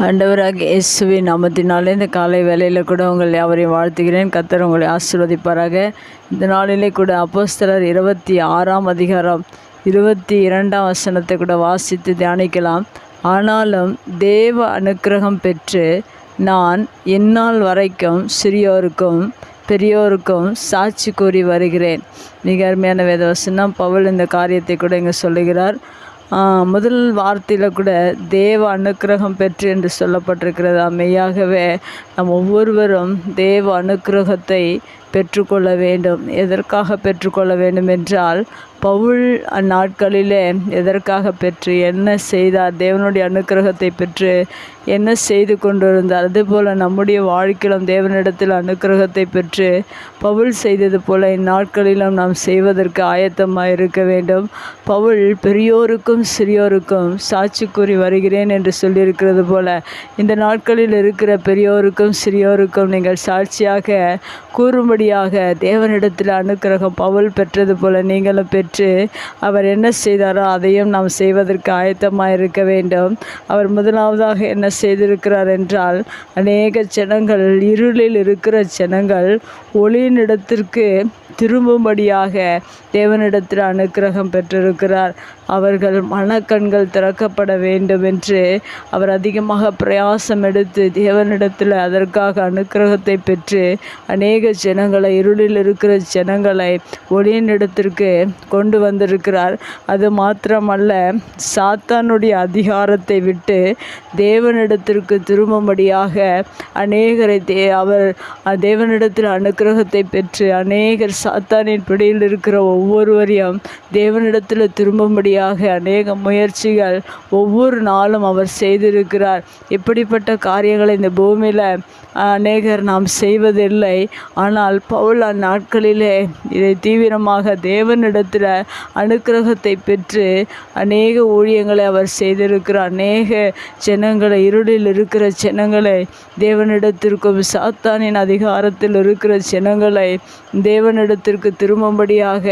ஆண்டவராகிய இயேசுவின் நாமத்தினாலே இந்த காலை வேளையில் கூட உங்களை யாவரையும் வாழ்த்துகிறேன். கர்த்தர் உங்களை ஆசீர்வதிப்பாராக. இந்த நாளிலே கூட அப்போஸ்தலர் 26ஆம் அதிகாரம் 22ஆம் வசனத்தை கூட வாசித்து தியானிக்கலாம். ஆனாலும் தேவ அனுக்கிரகம் பெற்று நான் இந்நாள் வரைக்கும் சிறியோருக்கும் பெரியோருக்கும் சாட்சி கூறி வருகிறேன். மிக அருமையான வேத வசனம். பவுல் இந்த காரியத்தை கூட இங்கே சொல்லுகிறார். முதல் வார்த்தையில் கூட தேவ அனுக்கிரகம் பெற்று என்று சொல்லப்பட்டிருக்கிறது. மெய்யாகவே நம் ஒவ்வொருவரும் தேவ அனுக்கிரகத்தை பெற்றுக்கொள்ள வேண்டும். எதற்காக பெற்றுக்கொள்ள வேண்டும் என்றால், பவுல் அந்நாட்களிலே எதற்காக பெற்று என்ன செய்தார், தேவனுடைய அனுக்கிரகத்தை பெற்று என்ன செய்து கொண்டிருந்தார். அதுபோல் நம்முடைய வாழ்க்கையிலும் தேவனிடத்தில் அனுக்கிரகத்தை பெற்று பவுல் செய்தது போல இந்நாட்களிலும் நாம் செய்வதற்கு ஆயத்தமாக இருக்க வேண்டும். பவுல் பெரியோருக்கும் சிறியோருக்கும் சாட்சி கூறி வருகிறேன் என்று சொல்லியிருக்கிறது போல, இந்த நாட்களில் இருக்கிற பெரியோருக்கும் சிறியோருக்கும் நீங்கள் சாட்சியாக கூறும்படியாக தேவனிடத்தில் அனுக்கிரகம் பவுல் பெற்றது போல நீங்களும் பெற்று அவர் என்ன செய்தாரோ அதையும் நாம் செய்வதற்கு ஆயத்தமாக இருக்க வேண்டும். அவர் முதலாவதாக என்ன செய்திருக்கிறார் என்றால், அநேக ஜனங்கள், இருளில் இருக்கிற ஜனங்கள் ஒளியினிடத்திற்கு திரும்பும்படியாக தேவனிடத்தில் அனுக்கிரகம் பெற்றிருக்கிறார். அவர்கள் மனக்கண்கள் திறக்கப்பட வேண்டும் என்று அவர் அதிகமாக பிரயாசம் எடுத்து தேவனிடத்தில் அதற்காக அனுக்கிரகத்தை பெற்று அநேக ஜனங்களை, இருளில் இருக்கிற ஜனங்களை ஒளியினிடத்திற்கு கொண்டு வந்திருக்கிறார். அது மாத்திரமல்ல, சாத்தானுடைய அதிகாரத்தை விட்டு தேவனிடத்திற்கு திரும்பும்படியாக அநேகரை அவர் தேவனிடத்தில் அனுக்கிரகத்தை பெற்று அநேகர் சாத்தானின் பிடியில் இருக்கிற ஒவ்வொருவரையும் தேவனிடத்தில் திரும்பும்படியாக அநேக முயற்சிகள் ஒவ்வொரு நாளும் அவர் செய்திருக்கிறார். இப்படிப்பட்ட காரியங்களை இந்த பூமியில் அநேகர் நாம் செய்வதில்லை. ஆனால் பவுல் அந்நாட்களிலே இதை தீவிரமாக தேவனிடத்தில் அனுக்கிரகத்தை பெற்று அநேக ஊழியங்களை அவர் செய்திருக்கிறார். அநேக ஜனங்களை, இருளில் இருக்கிற ஜனங்களை தேவனிடத்திற்கும் சாத்தானின் அதிகாரத்தில் இருக்கிற ஜனங்களை தேவனிடத்திற்கு திரும்பும்படியாக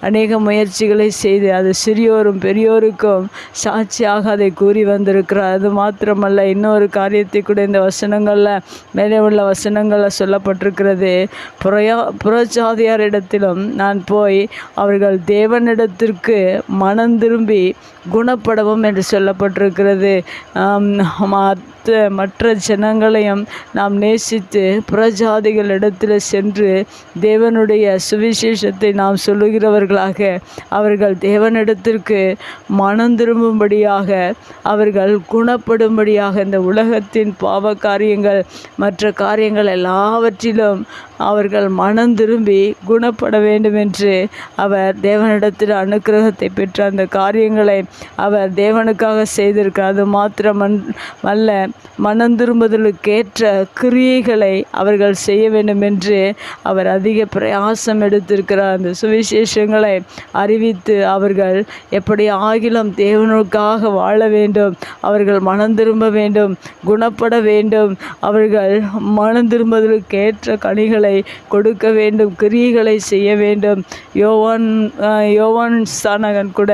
அநேக முயற்சிகளை செய்து அது சிறியோரும் பெரியோருக்கும் சாட்சியாக அதை கூறி வந்திருக்கிறார். அது மாத்திரமல்ல, இன்னொரு காரியத்தை கூட இந்த வசனங்களில், மேலே உள்ள வசனங்களில் சொல்லப்பட்டிருக்கிறது. புறஜாதியாரிடத்திலும் நான் போய் அவர்கள் தேவனிடத்திற்கு மனம் திரும்பி குணப்படவும் என்று சொல்லப்பட்டிருக்கிறது. மற்ற ஜனங்களையும் நாம் நேசித்து புறஜாதிகளிடத்தில் சென்று தேவனுடைய சுவிசேஷத்தை நாம் சொல்லுகிறவர்களாக அவர்கள் தேவனிடத்திற்கு மனம் திரும்பும்படியாக, அவர்கள் குணப்படும்படியாக, இந்த உலகத்தின் பாவ காரியங்கள் மற்ற காரியங்கள் எல்லாவற்றிலும் அவர்கள் மனம் திரும்பி குணப்பட வேண்டும் என்று அவர் தேவனிடத்தில் அனுக்கிரகத்தை பெற்ற அந்த காரியங்களை அவர் தேவனுக்காக செய்திருக்கிறார். அது மாத்திரமல்ல, மனம் திரும்புதலுக்கேற்ற கிரியைகளை அவர்கள் செய்ய வேண்டும் என்று அவர் அதிக பிரயாசம் எடுத்திருக்கிறார். அந்த சுவிசேஷங்களை அறிவித்து அவர்கள் எப்படி ஆகிலும் தேவனுக்காக வாழ வேண்டும், அவர்கள் மனம் திரும்ப வேண்டும், குணப்பட வேண்டும், அவர்கள் மனம் திரும்புதலுக்கேற்ற கனிகளை கொடுக்க வேண்டும், கிரியைகளை செய்ய வேண்டும். யோவான் ஸ்நானகன் கூட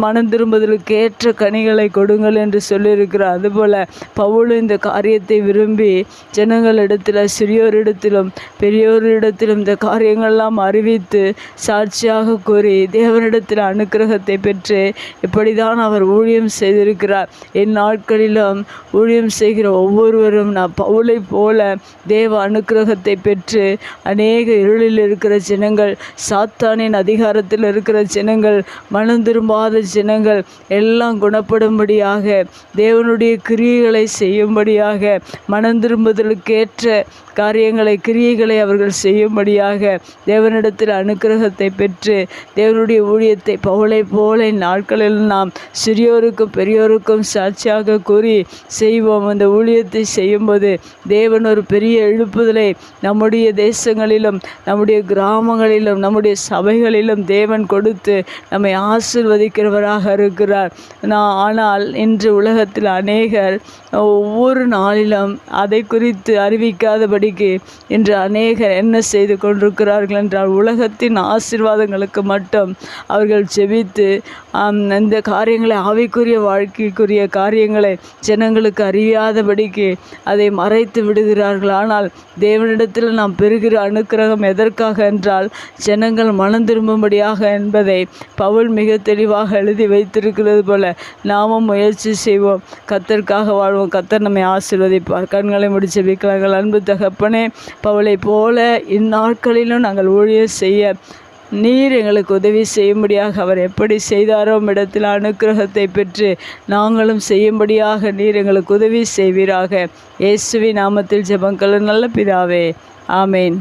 மனம் திரும்புதலுக்கு ஏற்ற கனிகளை கொடுங்கள் என்று சொல்லியிருக்கிறார். அதுபோல பவுலும் இந்த காரியத்தை விரும்பி ஜனங்களிடத்தில், சிறியோரிடத்திலும் பெரியோரிடத்திலும் இந்த காரியங்கள்லாம் அறிவித்து சாட்சியாக கூறி தேவனிடத்தில் அனுக்கிரகத்தை பெற்று இப்படிதான் அவர் ஊழியம் செய்திருக்கிறார். இந்நாட்களிலும் ஊழியம் செய்கிற ஒவ்வொருவரும் நான் பவுலை போல தேவ அனுக்கிரகத்தை பெற்று அநேக இருளில் இருக்கிற ஜனங்கள், சாத்தானின் அதிகாரத்தில் இருக்கிற ஜனங்கள், மனம் திரும்பாத ஜனங்கள் எல்லாம் குணப்படும்படியாக, தேவனுடைய கிரியைகளை செய்யும்படியாக, மனம் திரும்புதலுக்கேற்ற காரியங்களை, கிரியைகளை அவர்கள் செய்யும்படியாக தேவனிடத்தில் அனுக்கிரகத்தை பெற்று தேவனுடைய ஊழியத்தை பவுலை போல நாட்களில் நாம் சிறியோருக்கும் பெரியோருக்கும் சாட்சியாக கூறி செய்வோம். அந்த ஊழியத்தை செய்யும்போது தேவன் ஒரு பெரிய எழுப்புதலை நம்முடைய தேசங்களிலும் நம்முடைய கிராமங்களிலும் நம்முடைய சபைகளிலும் தேவன் கொடுத்து நம்மை ஆசீர்வதிக்கிறவராக இருக்கிறார். ஆனால் இன்று உலகத்தில் அநேகர் ஒவ்வொரு நாளிலும் அதை குறித்து அறிவிக்காதபடிக்கு இன்று அநேகர் என்ன செய்து கொண்டிருக்கிறார்கள் என்றால், உலகத்தின் ஆசீர்வாதங்களுக்கு மட்டும் அவர்கள் ஜெபித்து இந்த காரியங்களை, ஆவிக்குரிய வாழ்க்கைக்குரிய காரியங்களை ஜனங்களுக்கு அறியாதபடிக்கு அதை மறைத்து விடுகிறார்கள். ஆனால் தேவனிடத்தில் நாம் பெறுகிற அனுக்கிரகம் எதற்காக என்றால், ஜனங்கள் மனம் திரும்பும்படியாக என்பதை பவுல் மிக தெளிவாக எழுதி வைத்திருக்கிறது போல நாமும் முயற்சி செய்வோம். கர்த்தருக்காக வாழ்வோம். கர்த்தர் நம்மை ஆசீர்வதிப்பார். கண்களை மூடி ஜெபிக்கலாங்கள். அன்பு தகப்பனே, பவுலை போல இந்நாட்களிலும் நாங்கள் ஊழியம் செய்ய நீர் எங்களுக்கு உதவி செய்யும்படியாக அவர் எப்படி செய்தாரோ இடத்தில் அனுக்கிரகத்தை பெற்று நாங்களும் செய்யும்படியாக நீர் எங்களுக்கு உதவி செய்வீராக. இயேசுவின் நாமத்தில் ஜெபங்கள் நல்ல பிதாவே, ஆமேன்.